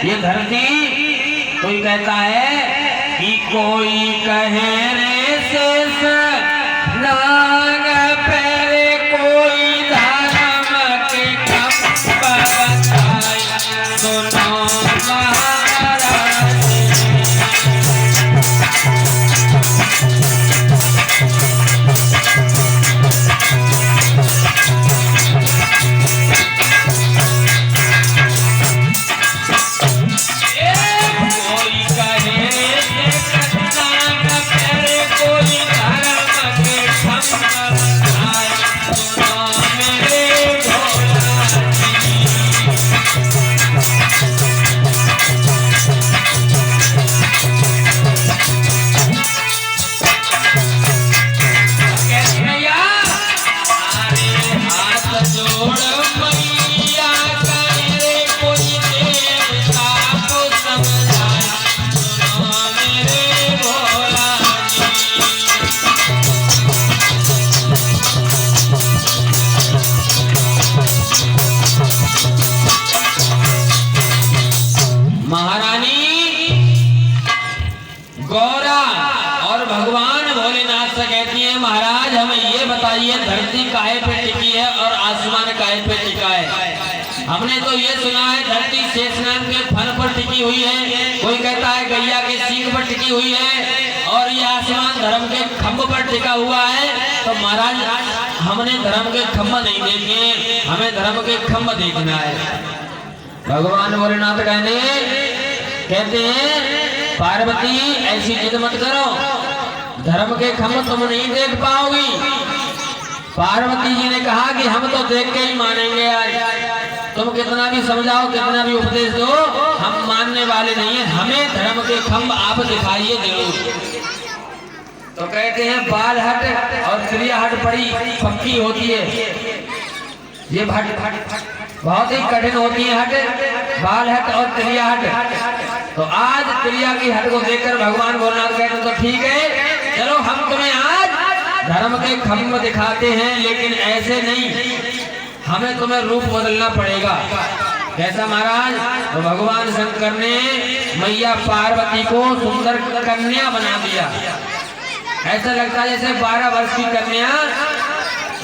ये धरती। कोई कहता है कि कोई कहे रे शेष नाग पैरे, कोई धर्म के खंभ बताए, सुनो महाराज। धरती काहे पे टिकी है और आसमान काहे पे टिका है? हमने तो ये सुना है धरती शेषनाग के फन पर टिकी हुई है, कोई कहता है गैया के सींग पर टिकी हुई है, और ये आसमान धर्म के खंभ पर टिका हुआ है। तो महाराज हमने धर्म के खंभ नहीं देखे, हमें धर्म के खंभ देखना है। भगवान भोलेनाथ कहते हैं पार्वती ऐसी जिद मत करो, धर्म के खंभ तुम नहीं देख पाओगी। पार्वती जी ने कहा कि हम तो देख के ही मानेंगे, आज तुम कितना भी समझाओ कितना भी उपदेश दो हम मानने वाले नहीं हैं, हमें धर्म के खंभ आप दिखाइए जरूर। तो कहते हैं बाल हट और क्रिया हट बड़ी पक्की होती है, ये बहुत ही कठिन होती है हट, बाल हट और क्रिया हट। तो आज क्रिया की हट को देखकर भगवान भोलेनाथ कहते हैं तो ठीक है, चलो हम तुम्हें आज धर्म के खंभ दिखाते हैं, लेकिन ऐसे नहीं, हमें तुम्हें रूप बदलना पड़ेगा। कैसा महाराज? तो भगवान शंकर ने मैया पार्वती को सुंदर कन्या बना दिया। ऐसा लगता है जैसे 12 वर्ष की कन्या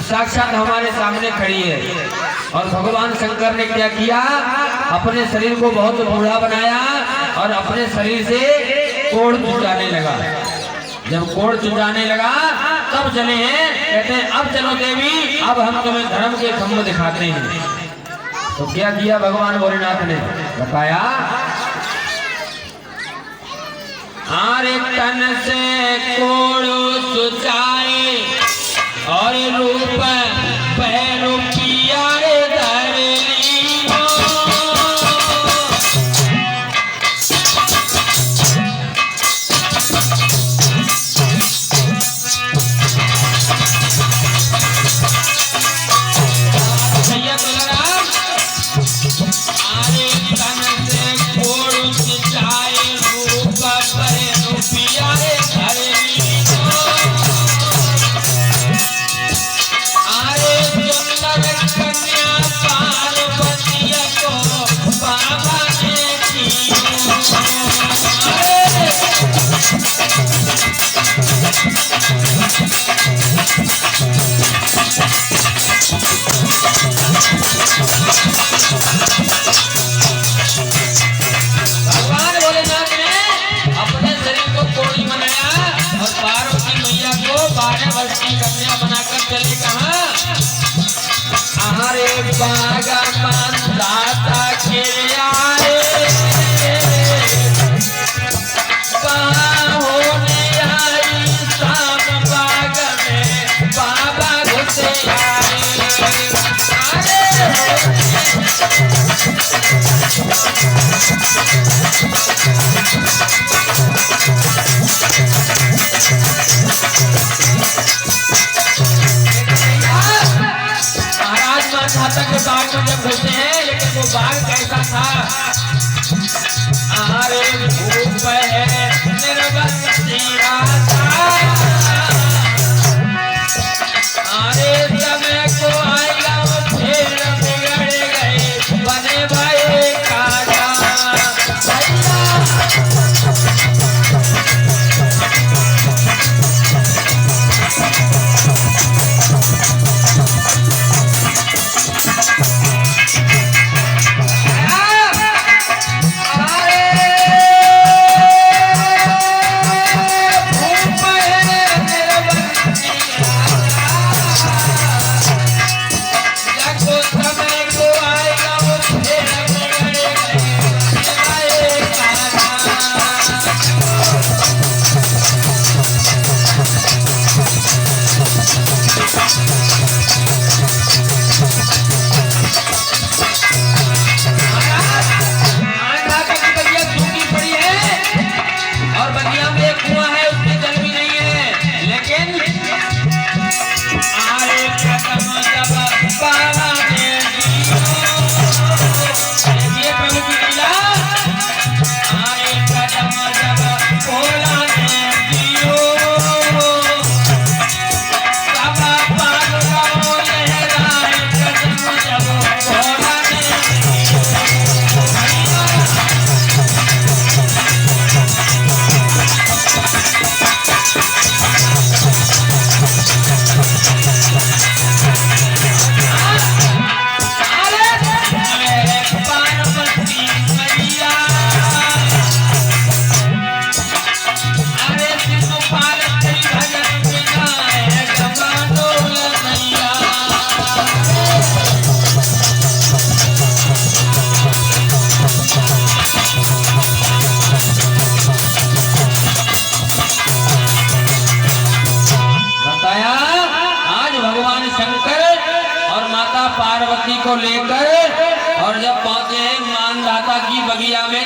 साक्षात हमारे सामने खड़ी है। और भगवान शंकर ने क्या किया, अपने शरीर को बहुत बूढ़ा बनाया और अपने शरीर से कोढ़ चुराने लगा। जब कोढ़ चुराने लगा तब चले हैं, कहते हैं अब चलो देवी, अब हम तुम्हें धर्म के खंभ दिखाते हैं। तो क्या किया भगवान भोलेनाथ ने बताया, आरे तन से कोढ़ चुचाए और रूप पैरों पिया बागा मंदाता खिलिया कहाँ होने आई शाम बाग में बाबा घुसे आए। घातक के बाग में जब घुसते हैं, लेकिन वो बाग कैसा था, अरे धूप है निर्बंधी राजा, अरे समय को आया फिर बिगड़ गए बने भाई काजा।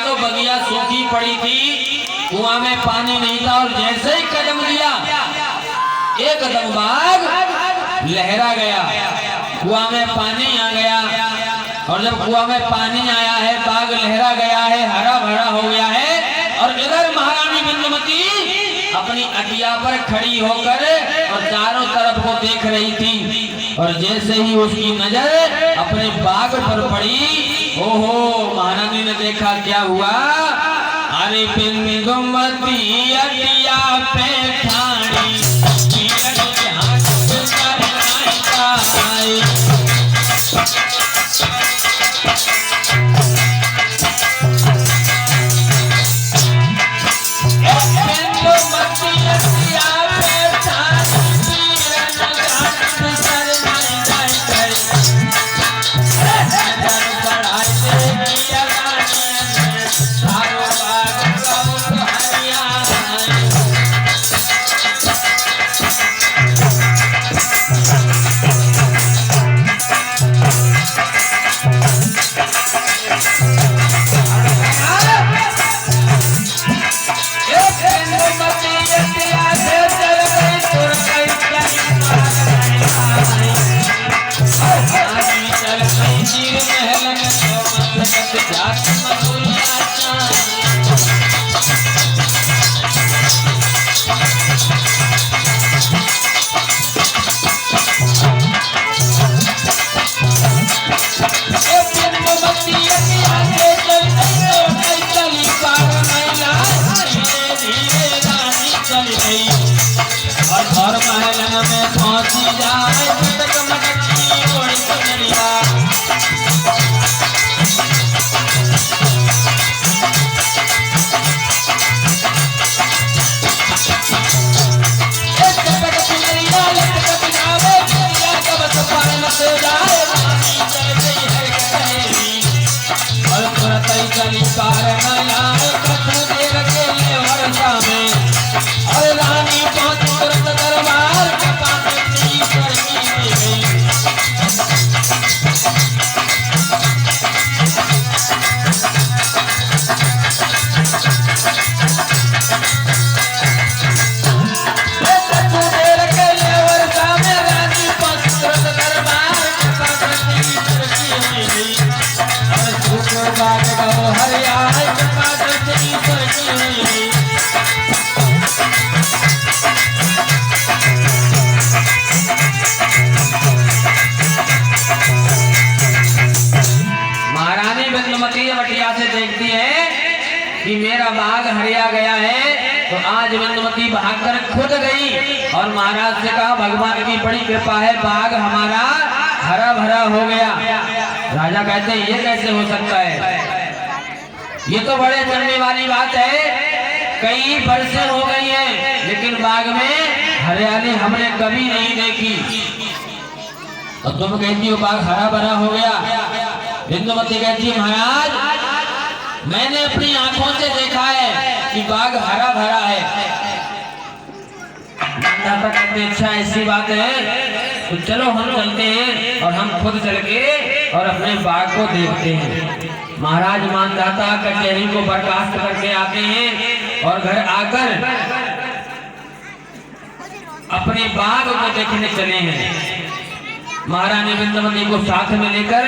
तो बगिया सूखी पड़ी थी, कुआं में पानी नहीं था, और जैसे ही कदम दिया एकदम बाघ लहरा गया, कुआं में पानी आ गया। और जब कुआं में पानी आया है, बाघ लहरा गया है, हरा भरा हो गया है। और इधर महारानी बिंदुमती अपनी अटिया पर खड़ी होकर और चारों तरफ को देख रही थी। और जैसे ही उसकी नजर अपने बाघ पर पड़ी, ओहो, महारानी ने देखा क्या हुआ। अरे बिंदुमती अटिया पे ठाणी, और महलन में पहुंची जाए मटक मटकी उड़ सुनरिया। और तुरंत ही चली कार नया कछु देर के लिए वर्षा में, और रानी पहुंच तुरंत दरबार के पास ईश्वर की गई। महारानी बिंदुमती जब अटिया से देखती है कि मेरा बाघ हरिया गया है, तो आज बिंदुमती भागकर खुद गई और महाराज से कहा, भगवान की बड़ी कृपा है, बाघ हमारा हरा भरा हो गया। राजा कहते हैं, ये कैसे हो सकता है, ये तो बड़े चलने वाली बात है, कई बरसें हो गई हैं, लेकिन बाग में हरियाली हमने कभी नहीं देखी। तो तुम कहती हो बाग हरा भरा हो गया। बिंदुमती कहती है, महाराज मैंने अपनी आंखों से देखा है कि बाग हरा भरा है। कहते अच्छा ऐसी बात है, तो चलो हम चलते हैं और हम खुद चल के और अपने बाग को देखते हैं। महाराज मानदाता कचहरी को बर्खास्त करके आते हैं और घर आकर अपने बाग को देखने चले हैं। महारानी बिंदुमती को साथ में लेकर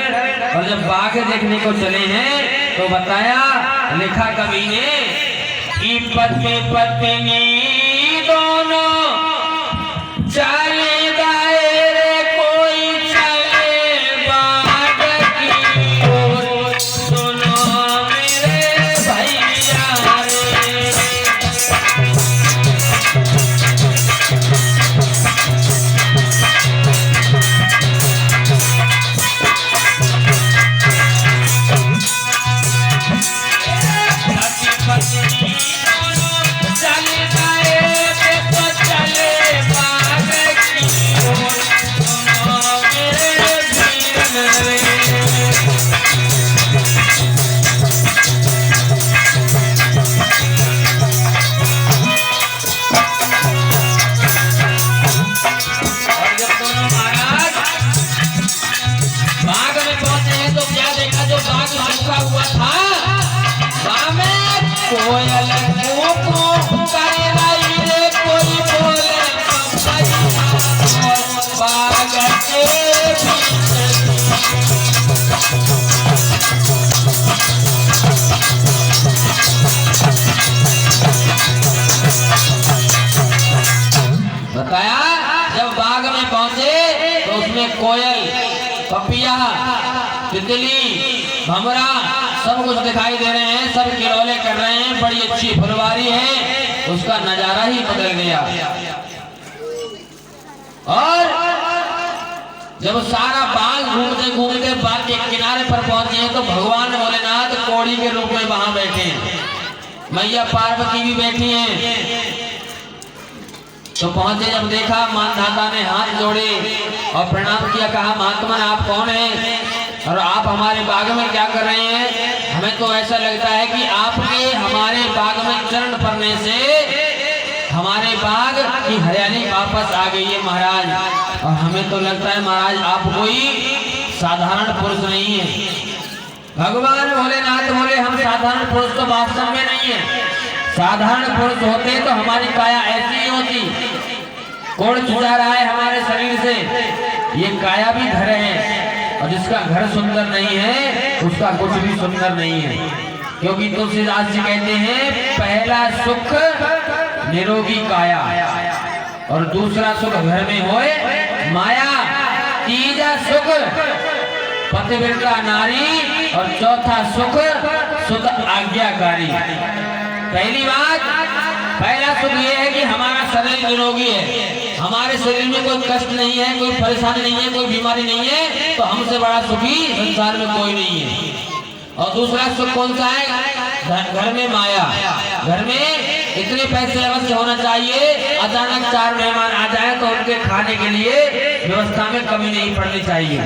और जब बाग देखने को चले हैं, तो बताया, लिखा कवि ने कि पति पत्नी दोनों चले गए रे, कोई चले बाग की ओर, सुनो मेरे भैया रे। पत्नी दोनों चले गए कोयल को कर रही रे कोई बोले बाग के बताया जब बाग में पहुंचे तो उसमें कोयल, पपिया, तितली, भंवरा सब कुछ दिखाई दे रहे हैं, सब किलौले कर रहे हैं, बड़ी अच्छी फुलवारी है, उसका नजारा ही बदल गया। और जब सारा बाग घूमते घूमते बाग के किनारे पर पहुंचे हैं तो भगवान भोलेनाथ कौड़ी के रूप में वहां बैठे हैं, मैया पार्वती भी बैठी हैं। तो पहुंचे जब देखा, मानधाता ने हाथ जोड़े और प्रणाम किया, कहा महात्मा आप कौन हैं और आप हमारे बाग में क्या कर रहे हैं? हमें तो ऐसा लगता है कि आपके हमारे बाग में चरण पड़ने से हमारे बाग की हरियाली वापस आ गई है महाराज, और हमें तो लगता है महाराज आप कोई साधारण पुरुष नहीं है। भगवान भोलेनाथ बोले हम साधारण पुरुष तो वास्तव में नहीं है, साधारण पुरुष होते तो हमारी काया ऐसी ही होती। कौन चुरा रहा है हमारे शरीर से? ये काया भी घर है, और जिसका घर सुंदर नहीं है उसका कुछ भी सुंदर नहीं है, क्योंकि तुलसीदास जी कहते हैं पहला सुख निरोगी काया और दूसरा सुख घर में होए माया, तीजा सुख पतिव्रता नारी और चौथा सुख सुत आज्ञाकारी। पहली बात, पहला सुख ये है कि हमारा शरीर निरोगी है, हमारे शरीर में कोई कष्ट नहीं है, कोई परेशानी नहीं है, कोई बीमारी नहीं है, तो हमसे बड़ा सुखी संसार में कोई नहीं है। और दूसरा सुख कौन सा है? घर में माया, घर में इतने पैसे अवश्य होना चाहिए, अचानक 4 मेहमान आ जाए तो उनके खाने के लिए व्यवस्था में कमी नहीं पड़नी चाहिए,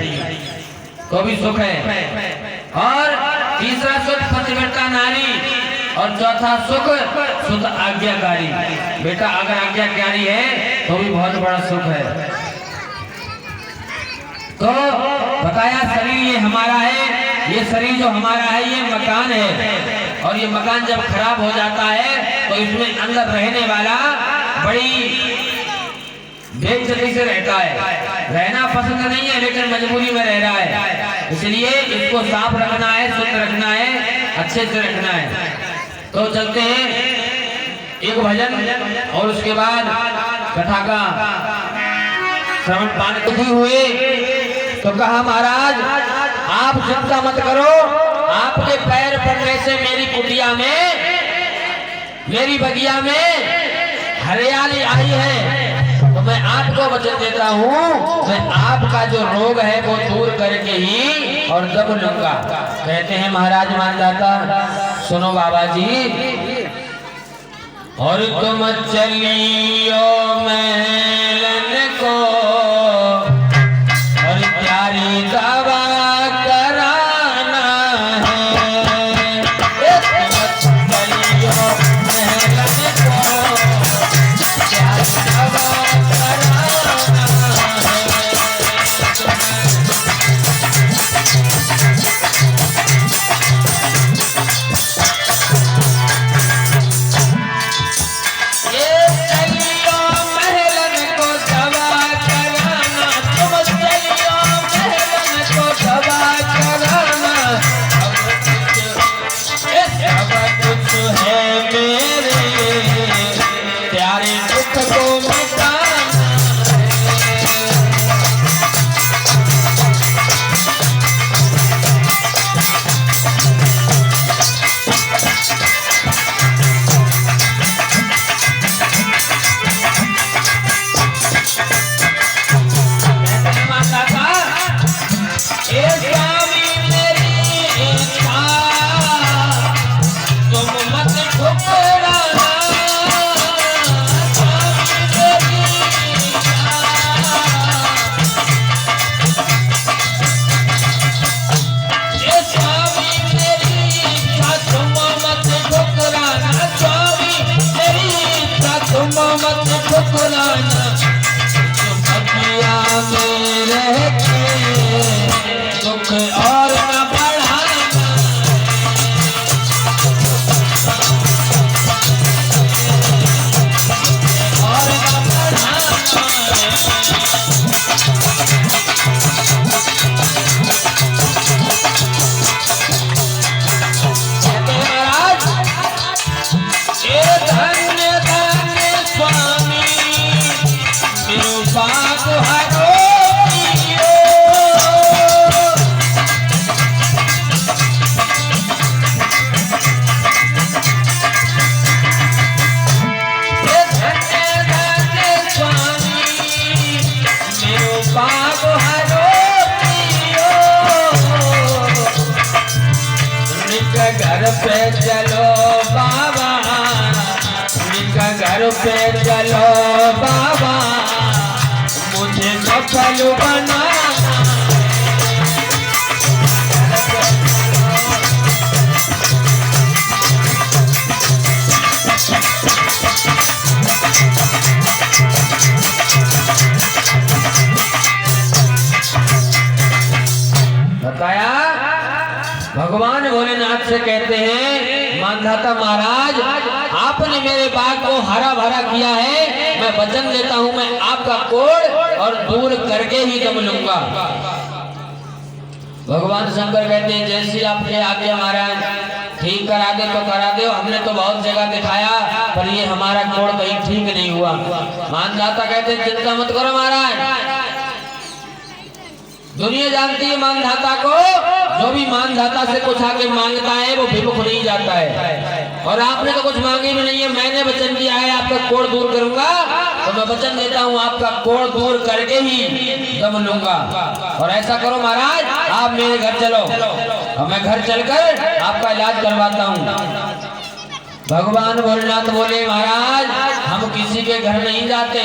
तो भी सुख है। और तीसरा सुख पतिव्रता नारी और चौथा सुख सुत आज्ञाकारी। बेटा अगर आज्ञाकारी है तो भी बहुत बड़ा सुख है। तो बताया शरीर ये हमारा है, ये शरीर जो हमारा है ये मकान है, और ये मकान जब खराब हो जाता है तो इसमें अंदर रहने वाला बड़ी बेइज्जती से रहता है, रहना पसंद नहीं है लेकिन मजबूरी में रह रहा है, इसलिए इसको साफ रखना है, शुद्ध रखना है, अच्छे से रखना है। तो चलते हैं एक भजन और उसके बाद कथा का श्रवण पान हुए। तो कहा महाराज आप चिंता मत करो, आपके पैर पड़ने से मेरी कुटिया में, मेरी बगिया में हरियाली आई है, तो मैं आपको वचन देता हूँ मैं आपका जो रोग है वो दूर करके ही और दब लूंगा। कहते हैं महाराज मानदाता सुनो बाबा जी, और तुम चलियो महलन को और प्यारी दवा कराना है, तुम चलियो महलन को प्यारी दवा और न बढ़ाना दयालु बनाना। बताया भगवान भोलेनाथ से कहते हैं मानधाता महाराज, आपने मेरे बाग को हरा भरा किया है, मैं वचन देता हूं मैं आपका कोढ़ और दूर करके ही दम लूंगा। भगवान शंकर कहते हैं जैसी आपके आज्ञा महाराज, ठीक करा दे तो करा दो, हमने तो बहुत जगह दिखाया पर ये हमारा कोढ़ कहीं ठीक नहीं हुआ। मानधाता कहते हैं चिंता मत करो महाराज, दुनिया जानती है मानधाता को, जो भी मानधाता से कुछ आके मांगता है वो विमुख नहीं जाता है। और आपने तो कुछ मांगी भी नहीं है, मैंने वचन दिया है आपका कोढ़ दूर करूंगा, तो मैं वचन देता हूँ आपका कोढ़ दूर करके ही दम लूंगा। और ऐसा करो महाराज, आप मेरे घर चलो और मैं घर चलकर आपका इलाज करवाता हूँ। भगवान भोलेनाथ बोले महाराज हम किसी के घर नहीं जाते,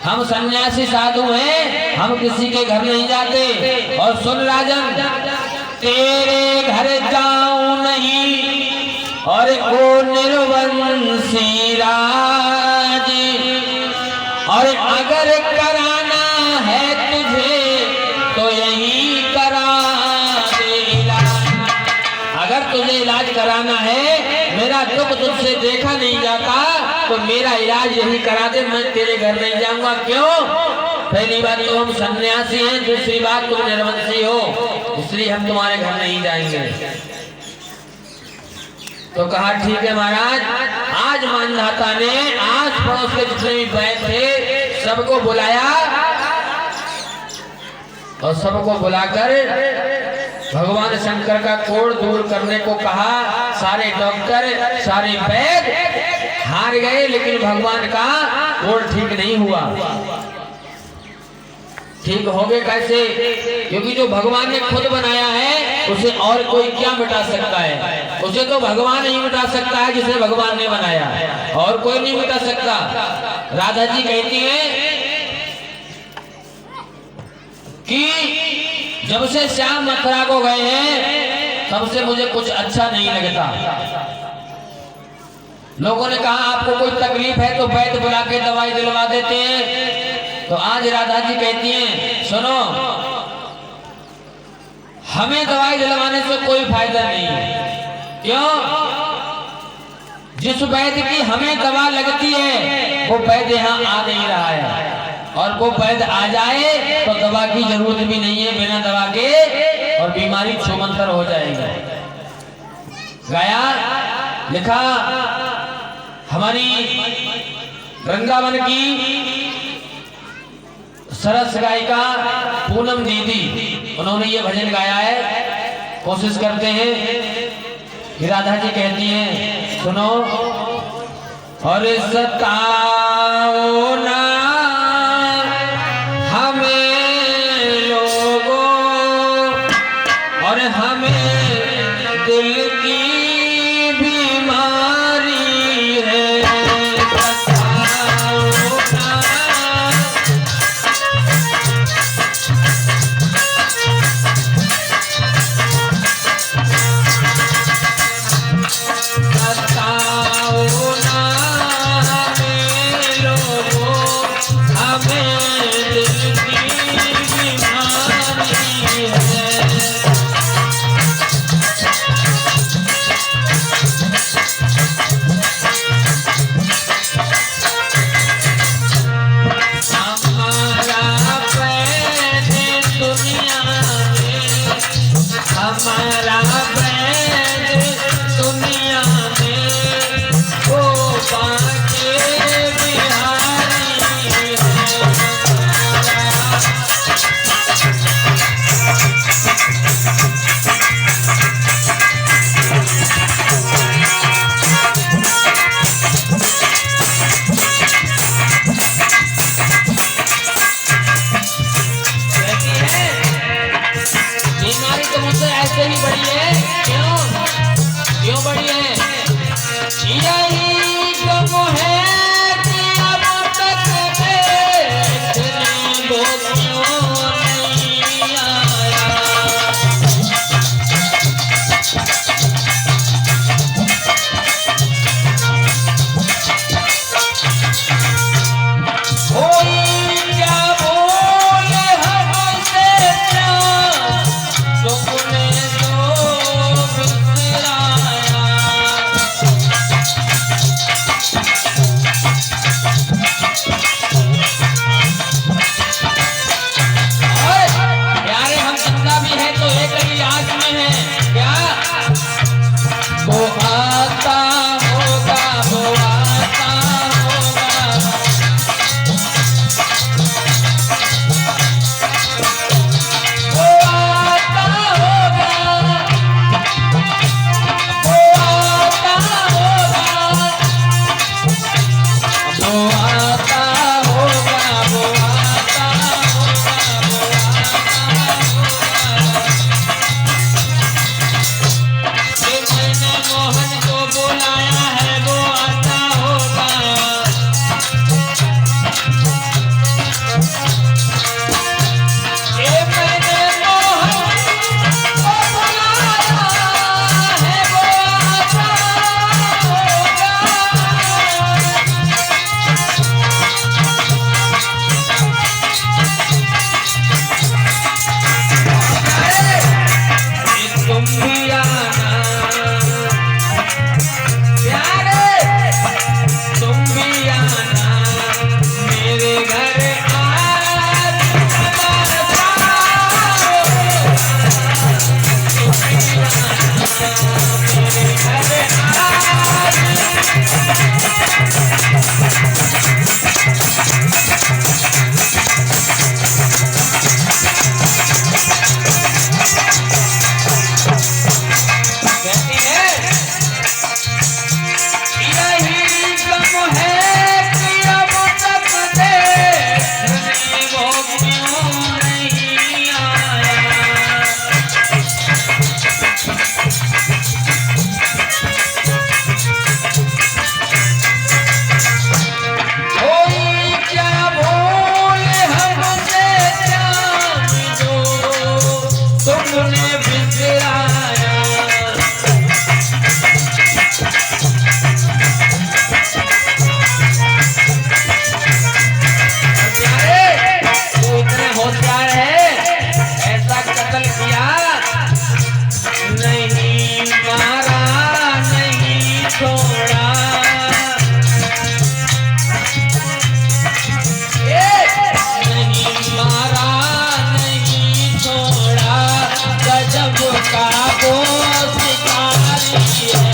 हम सन्यासी साधु हैं, हम किसी के घर नहीं जाते। और सुन राजन, तेरे घर जाऊं नहीं और को निर्वंशी राज, और अगर कराना है तुझे तो यही करा दे इलाज। अगर तुझे इलाज कराना है, मेरा दुख तुझसे देखा नहीं जाता तो मेरा इलाज यही करा दे, मैं तेरे घर नहीं जाऊंगा। क्यों? पहली बात तो हम सन्यासी हैं, दूसरी बात तुम निर्वंशी हो, इसलिए हम तुम्हारे घर नहीं जाएंगे। तो कहा ठीक है महाराज। आज मानधाता ने आस पड़ोस के जितने भी बैठ थे सबको बुलाया और सबको बुलाकर भगवान शंकर का कोढ़ दूर करने को कहा। सारे डॉक्टर सारे वैद्य हार गए, लेकिन भगवान का कोढ़ ठीक नहीं हुआ। ठीक हो गए कैसे? क्योंकि जो भगवान ने खुद बनाया है उसे और कोई क्या मिटा सकता है? उसे तो भगवान ही मिटा सकता है जिसे भगवान ने बनाया, और कोई नहीं मिटा सकता। राधा जी कहती हैं कि जब से श्याम मथुरा को गए हैं तब से मुझे कुछ अच्छा नहीं लगता। लोगों ने कहा आपको कोई तकलीफ है तो वैद्य बुला के दवाई दिलवा देते हैं। तो आज राधा जी कहती हैं सुनो, हमें दवाई दिलवाने से कोई फायदा नहीं है। क्यों? जिस वैद्य की हमें दवा लगती है वो वैद्य यहाँ आ नहीं रहा है, और वो वैद्य आ जाए तो दवा की जरूरत भी नहीं है, बिना दवा के और बीमारी छूमंतर हो जाएगी। गाया लिखा हमारी वृंदावन की सरस गायिका पूनम दीदी, उन्होंने ये भजन गाया है। कोशिश करते हैं कि राधा जी कहती हैं सुनो, और सताओ ना हमें लोगों, और हमें दिल की बीमारी है। सताओ ना, सताओ ना हमें लोगों, हमें दिल की बीमारी है। हमारा पैर दुनिया में, हमारा पैर दुनिया में वो बाके बिहारी है। बीमारी तो मुझसे ऐसे ही बड़ी है। क्यों क्यों बड़ी है? यही गम है कि अब तक देखने दो क्यों आता होगा, वो आता होगा। वो आता होगा, वो आता होगा, वो आता होगा, वो आता होगा, वो मैंने मोहन को बुलाया है, वो आता होगा। ये मैंने मोहन को बुलाया है, वो आता होगा। तुम भी आना प्यारे, तुम भी आना मेरे घर आज बरसाओ। तुम भी आना मेरे घर आज। कहती है यही गम है कि अब तक देखने वो क्यों नहीं आया। कोई क्या भूल हमसे जान दो, तुमने बिसराया। तू इतने होशियार है, ऐसा कत्ल किया, नहीं मारा नहीं छोड़ा। नहीं मारा नहीं छोड़ा, गजब का वो शिकारी है।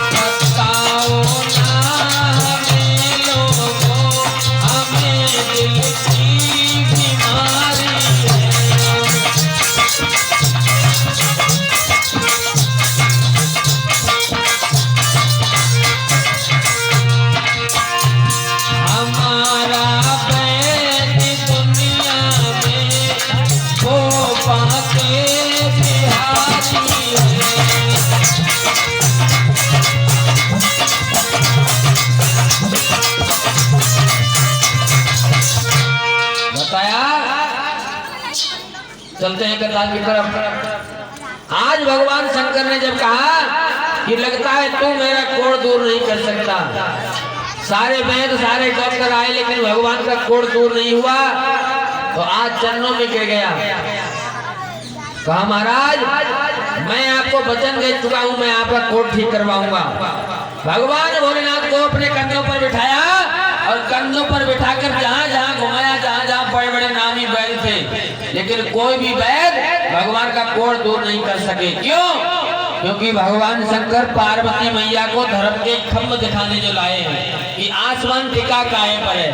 बताओ ना हमें लोगों, हमें दिल की बीमारी है। हमारा बैठ दुनिया में वो बाके बिहारी है। बताया। चलते हैं करताल की तरफ। आज भगवान शंकर ने जब कहा कि लगता है तू मेरा कोढ़ दूर नहीं कर सकता, सारे वैद्य सारे डॉक्टर आए लेकिन भगवान का कोढ़ दूर नहीं हुआ, तो आज चरणों में गिर गया। कहा महाराज मैं आपको वचन दे चुका हूं, मैं आपका कोढ़ ठीक करवाऊंगा। भगवान भोलेनाथ को अपने कंधों पर बिठाया और कंधों पर बिठाकर जहां जहां घुमाया, जहां जहां बड़े बड़े नामी वैद्य थे, लेकिन कोई भी वैद्य भगवान का कोढ़ दूर नहीं कर सके। क्यों? क्योंकि भगवान शंकर पार्वती मैया को धर्म के खम्भ दिखाने जो लाए हैं कि आसमान टिका काहे पर है।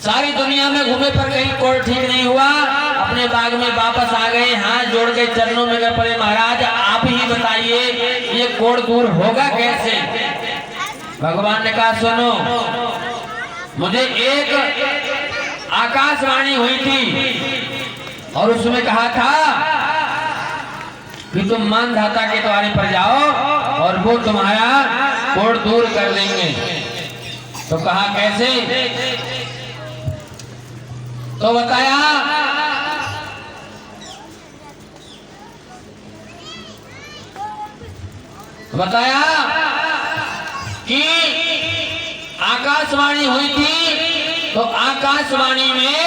सारी दुनिया में घूमे पर कहीं कोढ़ ठीक नहीं हुआ, अपने बाग में वापस आ गए, हाथ जोड़ के चरणों में गिर पड़े। महाराज आप ही बताइए ये कोढ़ दूर होगा कैसे? भगवान ने कहा सुनो, मुझे एक आकाशवाणी हुई थी और उसमें कहा था कि तुम मानधाता के द्वारे पर जाओ और वो तुम्हारा कोढ़ दूर कर देंगे। तो कहा कैसे? तो बताया कि आकाशवाणी हुई थी, तो आकाशवाणी में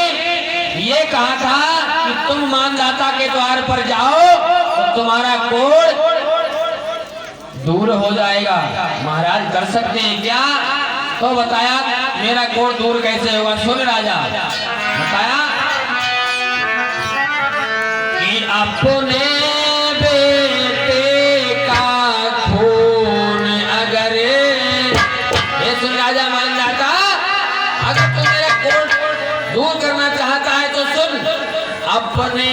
ये कहा था कि तुम मानदाता के द्वार पर जाओ तुम्हारा कोढ़ दूर हो जाएगा। महाराज कर सकते हैं क्या? तो बताया मेरा कोढ़ दूर कैसे होगा? सुन राजा, बताया कि अपने बेटे का खून अगर, ये सुन राजा मान जाता, अगर तू मेरा कोढ़ दूर करना चाहता है तो सुन, अपने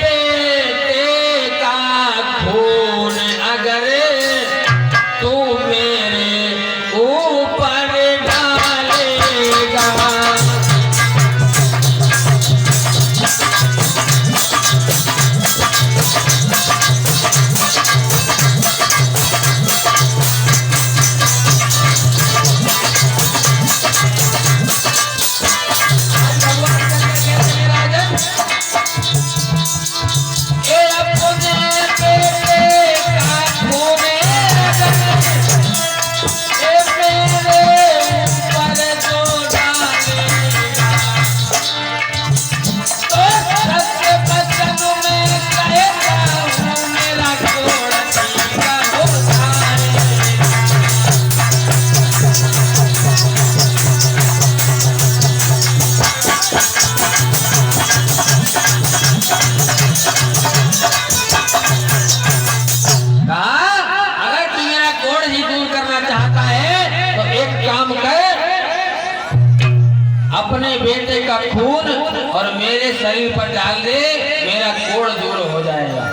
बेटे का खून अगर तू मेरे ऊपर डालेगा, अपने बेटे का खून और मेरे शरीर पर डाल दे, मेरा कोढ़ दूर हो जाएगा।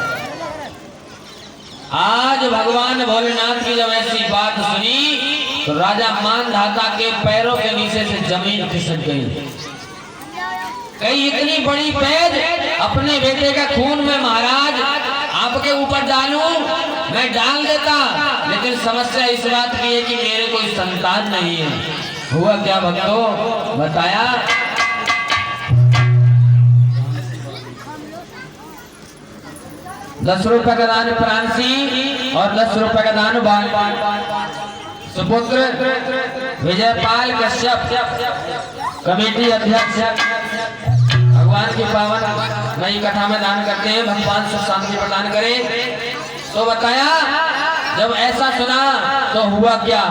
आज भगवान भोलेनाथ की जब ऐसी बात सुनी तो राजा मानधाता के पैरों के नीचे से जमीन खिसक गई। कई इतनी बड़ी पैद अपने बेटे का खून में महाराज आपके ऊपर डालूं, मैं डाल देता, लेकिन समस्या इस बात की है कि मेरे कोई संतान नहीं है। हुआ क्या भक्तों? बताया 10 रुपए का दान प्रांसी और 10 रुपए का दान सुपुत्र विजयपाल कश्यप कमेटी अध्यक्ष भगवान की पावन नई कथा में दान करते हैं। भगवान सुख शांति प्रदान करे। तो बताया जब ऐसा सुना तो हुआ क्या?